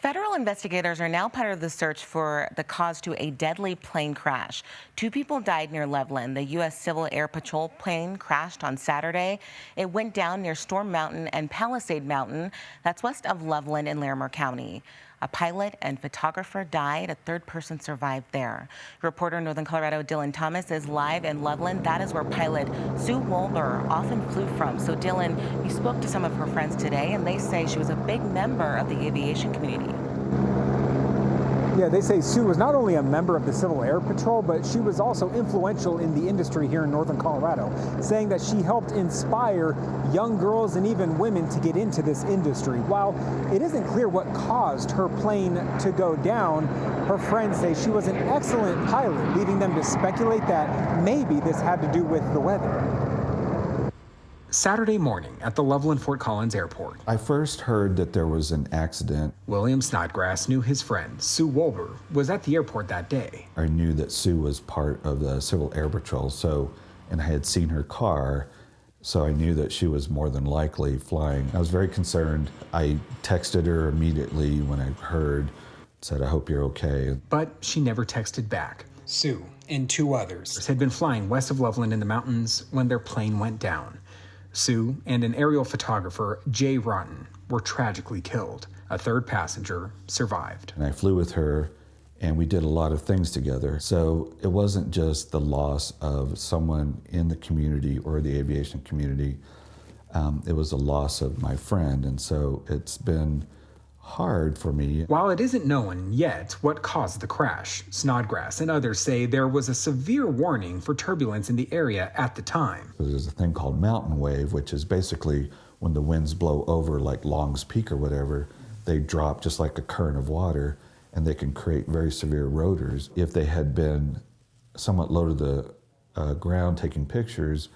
Federal investigators are now part of the search for the cause to a deadly plane crash. 2 people died near Loveland. The U.S. Civil Air Patrol plane crashed on Saturday. It went down near Storm Mountain and Palisade Mountain. That's west of Loveland in Larimer County. A pilot and photographer died. A third person survived there. Reporter in Northern Colorado, Dylan Thomas, is live in Loveland. That is where pilot Sue Wolber often flew from. So, Dylan, you spoke to some of her friends today, and they say she was a big member of the aviation community. Yeah, they say Sue was not only a member of the Civil Air Patrol, but she was also influential in the industry here in Northern Colorado, saying that she helped inspire young girls and even women to get into this industry. While it isn't clear what caused her plane to go down, her friends say she was an excellent pilot, leading them to speculate that maybe this had to do with the weather. Saturday morning at the Loveland-Fort Collins Airport. I first heard that there was an accident. William Snodgrass knew his friend, Sue Wolber, was at the airport that day. I knew that Sue was part of the Civil Air Patrol, and I had seen her car, so I knew that she was more than likely flying. I was very concerned. I texted her immediately when I heard, said, "I hope you're okay." But she never texted back. Sue and 2 others had been flying west of Loveland in the mountains when their plane went down. Sue and an aerial photographer, Jay Rotten, were tragically killed. A third passenger survived. And I flew with her, and we did a lot of things together. So it wasn't just the loss of someone in the community or the aviation community. It was a loss of my friend, and so it's been hard for me. While it isn't known yet what caused the crash, Snodgrass and others say there was a severe warning for turbulence in the area at the time. There's a thing called mountain wave, which is basically when the winds blow over like Long's Peak or whatever, they drop just like a current of water, and they can create very severe rotors. If they had been somewhat low to the ground taking pictures,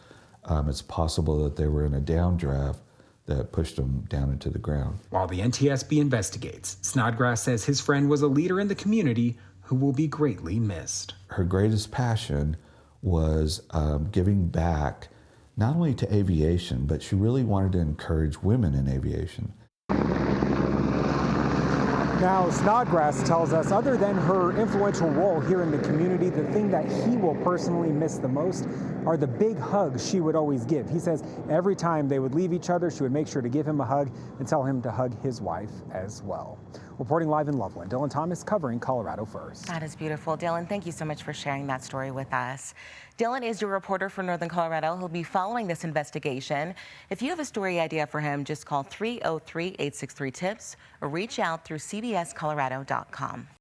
it's possible that they were in a downdraft that pushed them down into the ground. While the NTSB investigates, Snodgrass says his friend was a leader in the community who will be greatly missed. Her greatest passion was giving back not only to aviation, but she really wanted to encourage women in aviation. Now, Snodgrass tells us, other than her influential role here in the community, the thing that he will personally miss the most are the big hugs she would always give. He says every time they would leave each other, she would make sure to give him a hug and tell him to hug his wife as well. Reporting live in Loveland, Dylan Thomas covering Colorado First. That is beautiful. Dylan, thank you so much for sharing that story with us. Dylan is your reporter for Northern Colorado. He'll be following this investigation. If you have a story idea for him, just call 303-863-TIPS or reach out through cbscolorado.com.